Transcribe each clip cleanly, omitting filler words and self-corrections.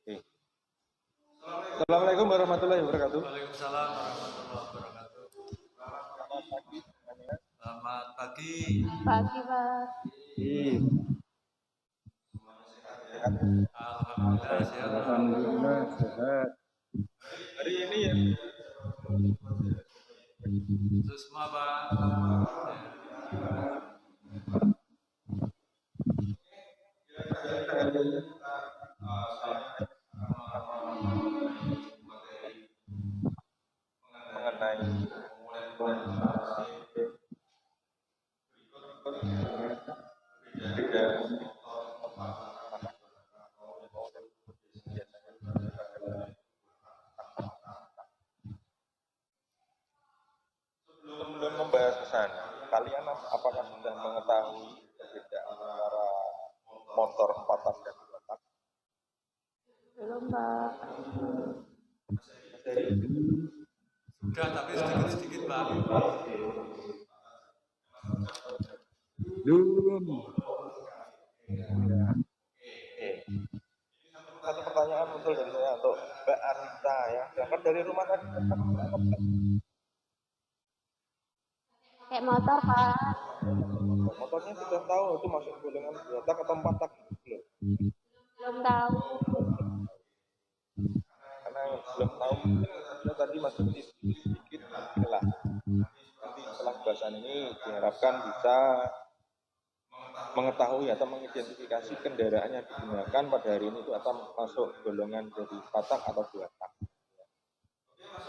Oke. Assalamualaikum warahmatullahi wabarakatuh. Waalaikumsalam warahmatullahi wabarakatuh. Selamat pagi semuanya. Selamat pagi. Pagi, Pak. Alhamdulillah sehat. Alhamdulillah sehat. Hari ini ya Susma, Pak. mengenai sebelum membahas ke sana, kalian apakah sudah mengetahui perbedaan antara motor 4 tak dan 2 tak? Belum, Pak. Sudah, tapi sedikit-sedikit, Pak. Belum. Satu pertanyaan muncul dari saya untuk Mbak Arita ya. Berangkat dari rumah tadi. Kayak motor, Pak. Motornya sudah tahu itu masuk golongan 2 tak atau 4 tak belum? Belum tahu. Karena belum tahu kita tadi masih sedikit jelas. Nanti setelah bahasan ini diharapkan bisa mengetahui atau mengidentifikasi kendaraan yang digunakan pada hari ini itu atau masuk golongan dari 4 tak atau 2 tak.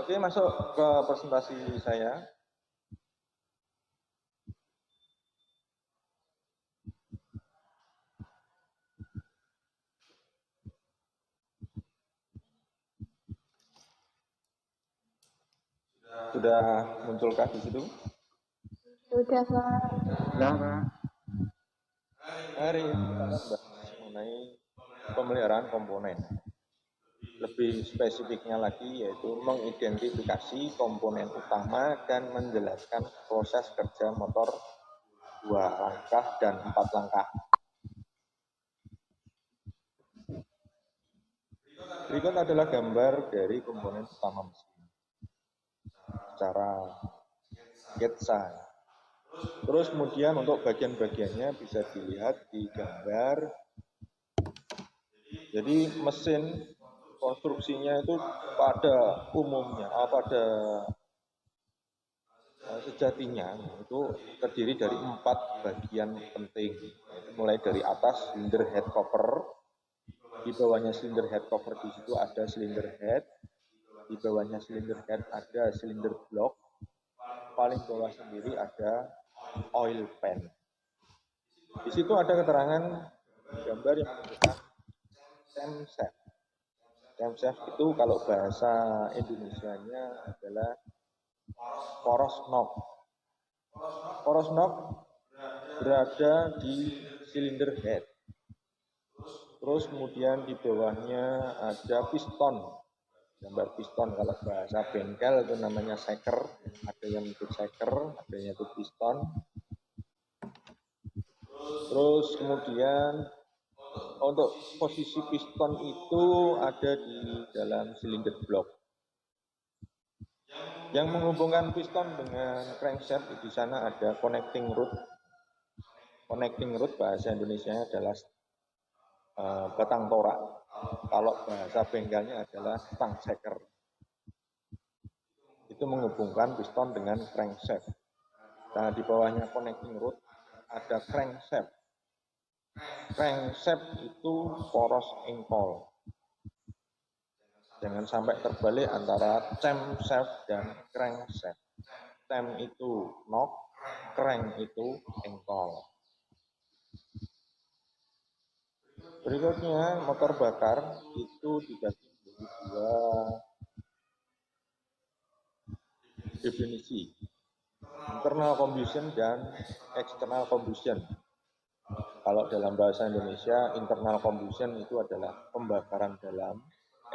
Oke, masuk ke presentasi saya. Sudah munculkah di situ? Sudah, Pak. Sudah, Pak. Hari ini kita akan bahas mengenai pemeliharaan komponen. Lebih spesifiknya lagi yaitu mengidentifikasi komponen utama dan menjelaskan proses kerja motor 2 langkah dan 4 langkah. Berikut adalah gambar dari komponen utama mesin secara sketsa. Terus kemudian untuk bagian-bagiannya bisa dilihat di gambar. Jadi mesin konstruksinya itu pada umumnya, pada sejatinya itu terdiri dari 4 bagian penting. Mulai dari atas silinder head cover, di bawahnya silinder head cover di situ ada silinder head, di bawahnya silinder head ada silinder block, paling bawah sendiri ada oil pan. Di situ ada keterangan gambar yang menunjukkan camshaft. Camshaft itu kalau bahasa Indonesianya adalah poros knob. Poros knob berada di silinder head. Terus kemudian di bawahnya ada piston. Gambar piston kalau bahasa bengkel itu namanya shaker. Ada yang itu shaker, ada yang itu piston. Terus kemudian untuk posisi piston itu ada di dalam silinder block. Yang menghubungkan piston dengan crankshaft di sana ada connecting rod. Connecting rod bahasa Indonesia adalah batang torak. Kalau bahasa bengkelnya adalah stang shaker. Itu menghubungkan piston dengan crankshaft. Nah, di bawahnya connecting rod ada crankshaft. Crankshaft itu poros engkol. Jangan sampai terbalik antara camshaft dan crankshaft. Cam itu knob, crank itu engkol. Berikutnya motor bakar itu dibagi menjadi 2 definisi, internal combustion dan external combustion. Kalau dalam bahasa Indonesia, internal combustion itu adalah pembakaran dalam,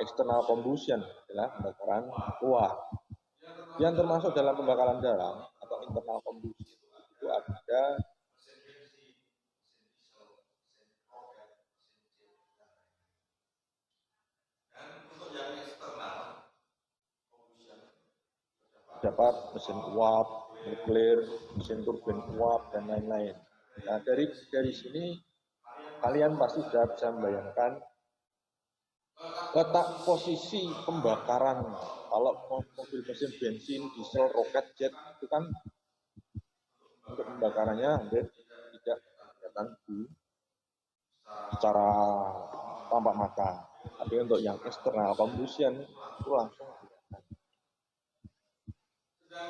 external combustion adalah pembakaran luar. Yang termasuk dalam pembakaran dalam atau internal combustion itu ada dapat mesin uap, nuklir, mesin turbin uap, dan lain-lain. Nah, dari sini kalian pasti sudah bisa membayangkan letak posisi pembakaran. Kalau mobil mesin bensin, diesel, roket, jet itu kan untuk pembakarannya hampir tidak kelihatan secara tampak mata. Tapi untuk yang eksternal combustion itu langsung kelihatan.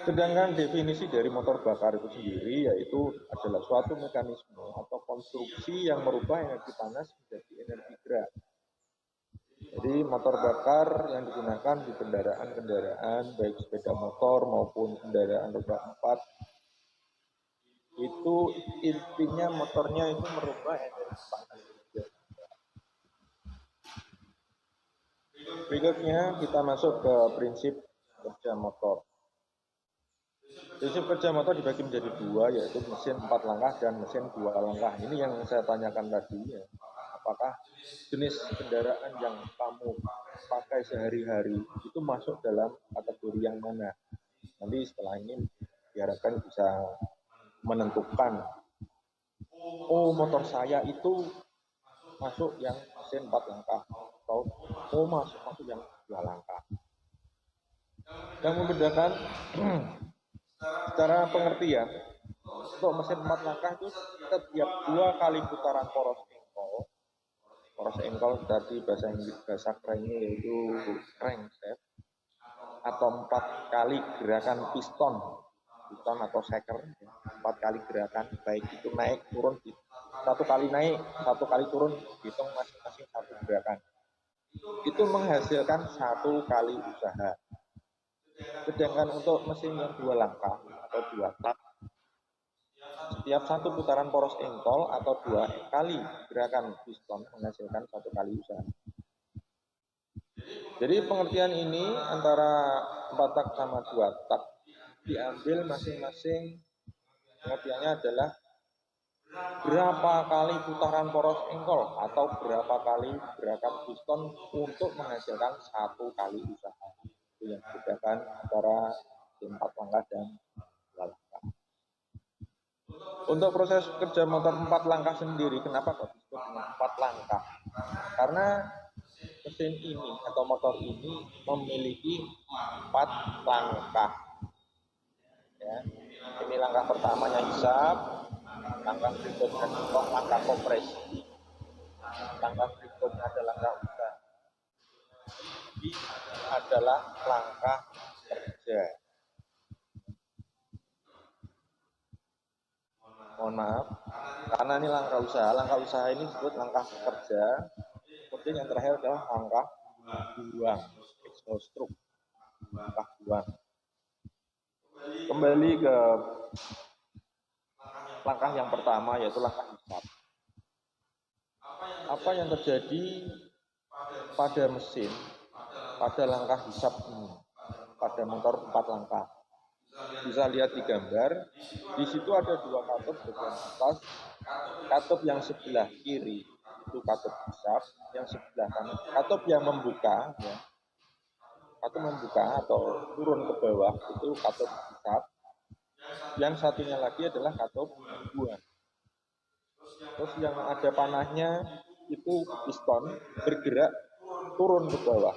Sedangkan definisi dari motor bakar itu sendiri yaitu adalah suatu mekanisme atau konstruksi yang merubah energi panas menjadi energi gerak. Jadi motor bakar yang digunakan di kendaraan-kendaraan baik sepeda motor maupun kendaraan roda 4 itu intinya motornya itu merubah energi panas. Berikutnya kita masuk ke prinsip kerja motor. Prinsip kerja motor dibagi menjadi dua, yaitu mesin 4 langkah dan mesin 2 langkah. Ini yang saya tanyakan tadi ya. Apakah jenis kendaraan yang kamu pakai sehari-hari itu masuk dalam kategori yang mana? Nanti setelah ini diharapkan bisa menentukan, oh motor saya itu masuk yang mesin 4 langkah atau oh masuk yang 2 langkah. Yang membedakan secara pengertian untuk mesin 4 langkah itu setiap 2 kali putaran poros engkol dari bahasa kerennya yaitu crankshaft, atau 4 kali gerakan piston atau shaker, 4 kali gerakan, baik itu naik turun, 1 kali naik 1 kali turun, hitung masing-masing 1 gerakan, itu menghasilkan 1 kali usaha. Sedangkan untuk mesin yang 2 langkah atau 2 tak, setiap 1 putaran poros engkol atau 2 kali gerakan piston menghasilkan 1 kali usaha. Jadi pengertian ini antara 4 tak sama 2 tak diambil masing-masing, pengertiannya adalah berapa kali putaran poros engkol atau berapa kali gerakan piston untuk menghasilkan 1 kali usaha. Itu yang membedakan antara 4 langkah dan 2 langkah. Untuk proses kerja motor 4 langkah sendiri, kenapa kok disebut dengan 4 langkah? Karena mesin ini atau motor ini memiliki 4 langkah. Ya, ini langkah pertamanya hisap, langkah berikutnya langkah kompresi, langkah berikutnya adalah langkah usaha. Ini adalah langkah kerja. Mohon maaf, karena ini langkah usaha. Langkah usaha ini disebut langkah kerja. Kemudian yang terakhir adalah langkah buang, exhaust stroke, langkah buang. Kembali ke langkah yang pertama, yaitu langkah hisap. Apa yang terjadi pada mesin pada langkah hisap ini, pada motor 4 langkah? Bisa lihat di gambar, di situ ada 2 katup bagian atas. Katup yang sebelah kiri itu katup hisap, yang sebelah kanan katup yang membuka, ya. Katup membuka atau turun ke bawah itu katup hisap. Yang satunya lagi adalah katup buang. Terus yang ada panahnya itu piston bergerak turun ke bawah.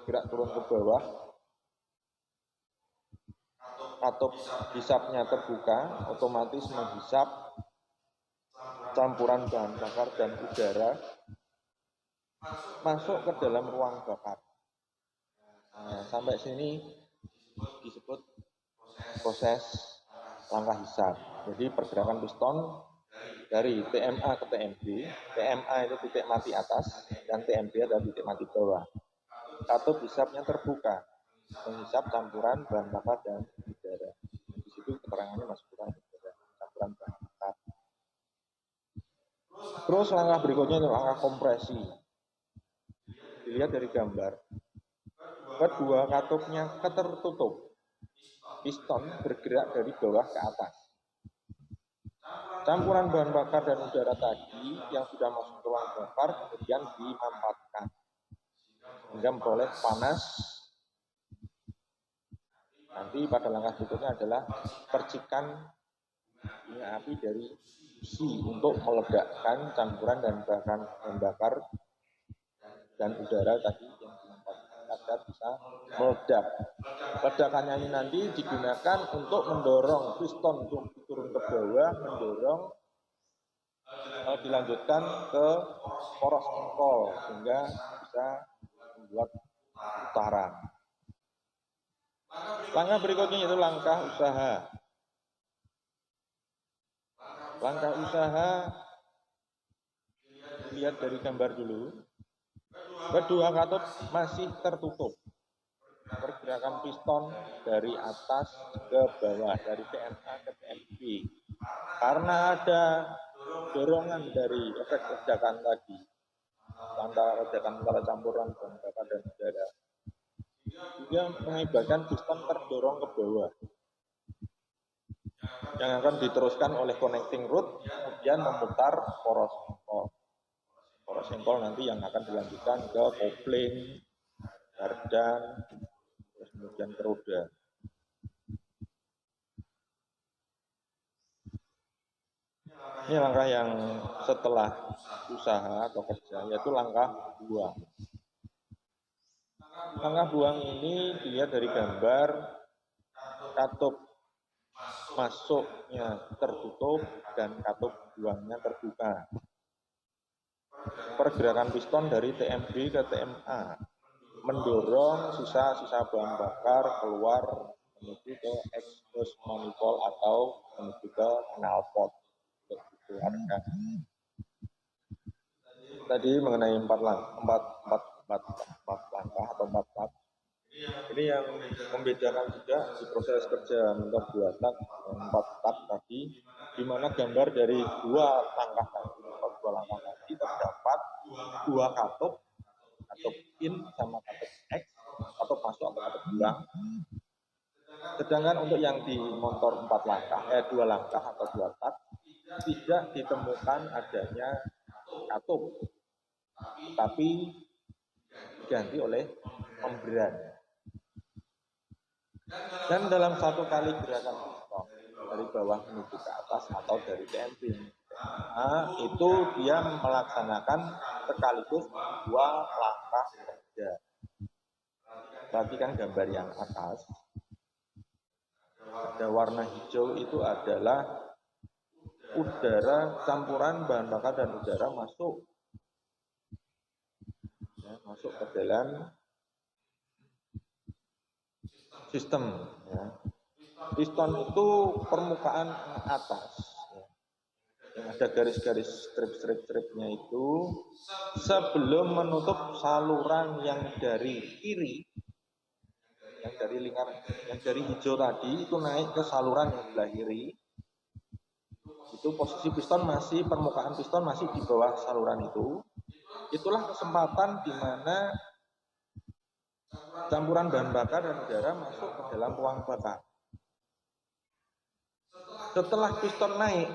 Bergerak turun ke bawah. Katup hisapnya terbuka, otomatis menghisap campuran bahan bakar dan udara masuk ke dalam ruang bakar. Nah, sampai sini disebut proses langkah hisap. Jadi pergerakan piston dari TMA ke TMB. TMA itu titik mati atas dan TMB adalah titik mati bawah. Katup hisapnya terbuka, menghisap campuran bahan bakar dan udara. Di situ keterangannya masukkan udara, campuran bahan bakar. Terus langkah berikutnya itu langkah kompresi. Dilihat dari gambar. Kedua katupnya tertutup. Piston bergerak dari bawah ke atas. Campuran bahan bakar dan udara tadi yang sudah masuk ke ruang bakar kemudian dimanfaatkan hingga memperoleh panas Nanti pada langkah berikutnya adalah percikan minyak api dari busi untuk meledakkan campuran dan bahan bakar dan udara tadi yang dimanfaatkan agar bisa meledak. Ledakannya ini nanti digunakan untuk mendorong piston untuk turun ke bawah, mendorong dilanjutkan ke poros engkol sehingga bisa membuat putaran. Langkah berikutnya yaitu langkah usaha. Langkah usaha lihat dari gambar dulu. Kedua katup masih tertutup. Pergerakan piston dari atas ke bawah, dari TMA ke TMB. Karena ada dorongan dari efek ledakan tadi, antara ledakan antara campuran bahan bakar dan udara, dia mengakibatkan piston terdorong ke bawah, yang akan diteruskan oleh connecting rod, kemudian memutar poros engkol. Poros engkol nanti yang akan dilanjutkan ke kopling, gardan, terus kemudian ke roda. Ini langkah yang setelah usaha atau kerja, yaitu langkah buang. Langkah buang ini dilihat dari gambar katup masuknya tertutup dan katup buangnya terbuka. Pergerakan piston dari TMB ke TMA mendorong sisa-sisa bahan bakar keluar menuju ke exhaust manifold atau menuju ke knalpot. Tadi mengenai empat langkah atau empat tab. Ini yang membedakan juga di proses kerja motor dua tak empat tab tadi, di mana gambar dari dua langkah tadi terdapat dua katup in sama katup X, katup masuk atau katup buang. Sedangkan untuk yang di motor dua langkah atau dua tak tidak ditemukan adanya katup, tapi diganti oleh pemberan. Dan dalam satu kali gerakan piston dari bawah menuju ke atas atau dari TMB itu dia melaksanakan sekaligus dua langkah kerja. Perhatikan gambar yang atas, ada warna hijau itu adalah udara, campuran bahan bakar dan udara masuk ke dalam sistem. Piston itu permukaan atas, yang ada garis-garis strip-stripnya itu sebelum menutup saluran yang dari kiri, yang dari hijau tadi itu naik ke saluran yang sebelah kiri. Itu posisi piston masih, permukaan piston masih di bawah saluran itu. Itulah kesempatan di mana campuran bahan bakar dan udara masuk ke dalam ruang bakar. Setelah piston naik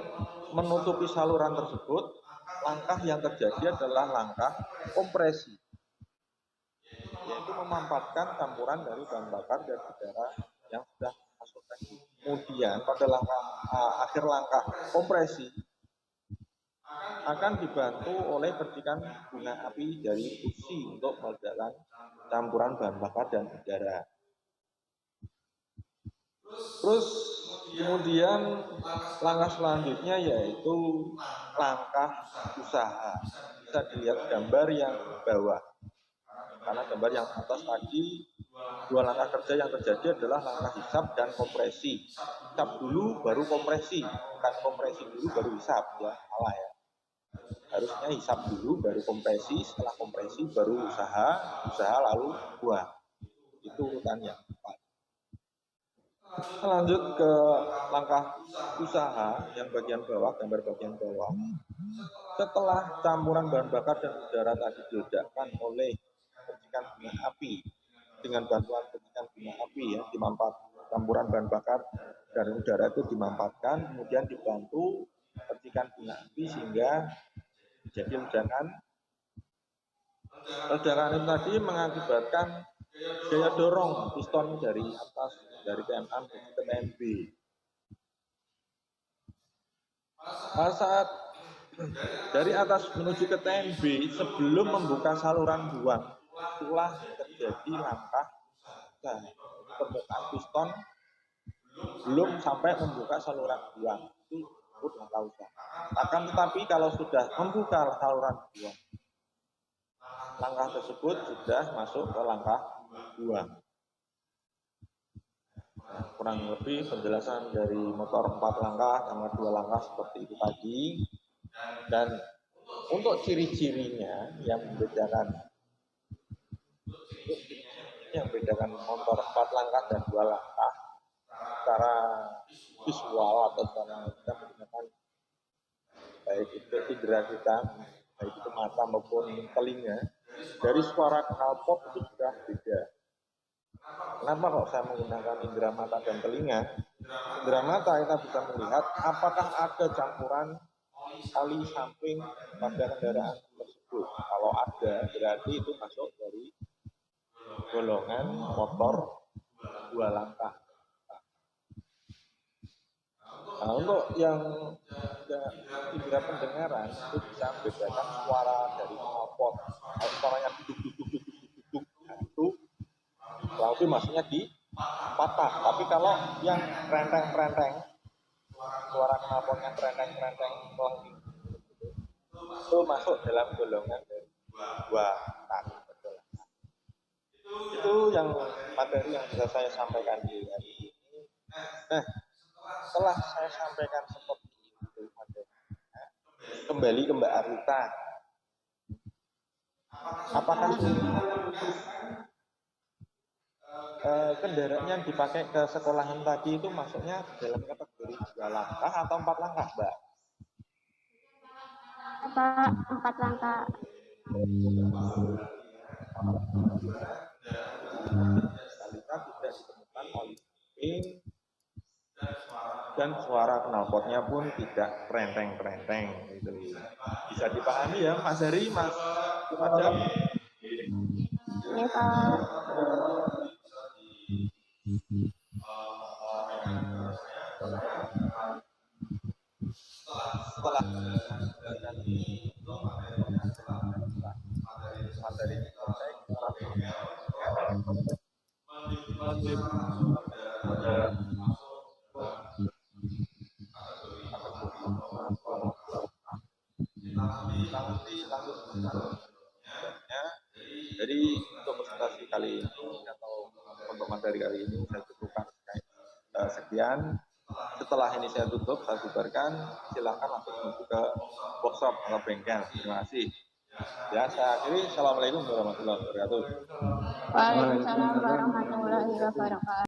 menutupi saluran tersebut, langkah yang terjadi adalah langkah kompresi, yaitu memampatkan campuran dari bahan bakar dan udara yang sudah masuk tadi. Kemudian pada akhir langkah kompresi akan dibantu oleh percikan bunga api dari busi untuk meledakkan campuran bahan bakar dan udara. Terus kemudian langkah selanjutnya yaitu langkah usaha. Bisa dilihat gambar yang bawah. Karena gambar yang atas tadi, dua langkah kerja yang terjadi adalah langkah hisap dan kompresi. Hisap dulu baru kompresi, bukan kompresi dulu baru hisap, ya salah ya. Harusnya hisap dulu baru kompresi, setelah kompresi baru usaha lalu buang. Itu urutannya. Lanjut ke langkah usaha yang bagian bawah, gambar bagian bawah. Setelah campuran bahan bakar dan udara tadi diledakkan oleh percikan bunga api dengan bantuan percikan bunga api ya, campuran bahan bakar dan udara itu dimampatkan, kemudian dibantu percikan bunga api sehingga jadi ledakan. Ledakan ini tadi mengakibatkan daya dorong piston dari atas dari TM A menuju ke TM B. Pada saat dari atas menuju ke TM B, sebelum membuka saluran buang, itulah terjadi langkah permukaan piston belum sampai membuka saluran buang. Itu disebut langkah usaha. Akan tetapi kalau sudah membuka saluran buang, langkah tersebut sudah masuk ke langkah buang. Nah, kurang lebih penjelasan dari motor 4 langkah sama 2 langkah seperti itu tadi. Dan untuk ciri-cirinya yang membedakan motor 4 langkah dan 2 langkah secara visual atau secara kita menggunakan baik itu indera kita, baik itu mata maupun telinga, dari suara knalpot itu sudah beda. Kenapa kok saya menggunakan indera mata dan telinga? Indera mata kita bisa melihat apakah ada campuran oli samping pada kendaraan tersebut. Kalau ada, berarti itu masuk dari golongan motor 2 langkah. Nah, untuk yang indera pendengaran itu bisa membedakan suara dari knalpot. Kalau suaranya duduk, nah itu langsung masuknya di patah. Tapi kalau yang renteng, suara knalpotnya renteng itu masuk dalam golongan dari 2 tak. Itu yang materi yang bisa saya sampaikan di hari ini. Nah, setelah saya sampaikan seperti itu materinya, kembali ke Mbak Arita. Apakah kendaraan yang dipakai ke sekolahan tadi itu masuknya dalam kategori 2 langkah atau 4 langkah, Mbak? 4 langkah. Salita tidak ditemukan oli samping dan suara knalpotnya pun tidak renteng gitu. Bisa dipahami ya Mas Heri, Mas Ajam? Ya, Pak. Setelah materi jadi untuk presentasi kali ini atau untuk materi kali ini saya cukupkan sekian. Setelah ini saya tutup, saya bubarkan. Silakan langsung menuju ke workshop atau bengkel. Terima kasih. Ya, saya akhiri. Assalamualaikum warahmatullahi wabarakatuh. Waalaikumsalam warahmatullahi wabarakatuh.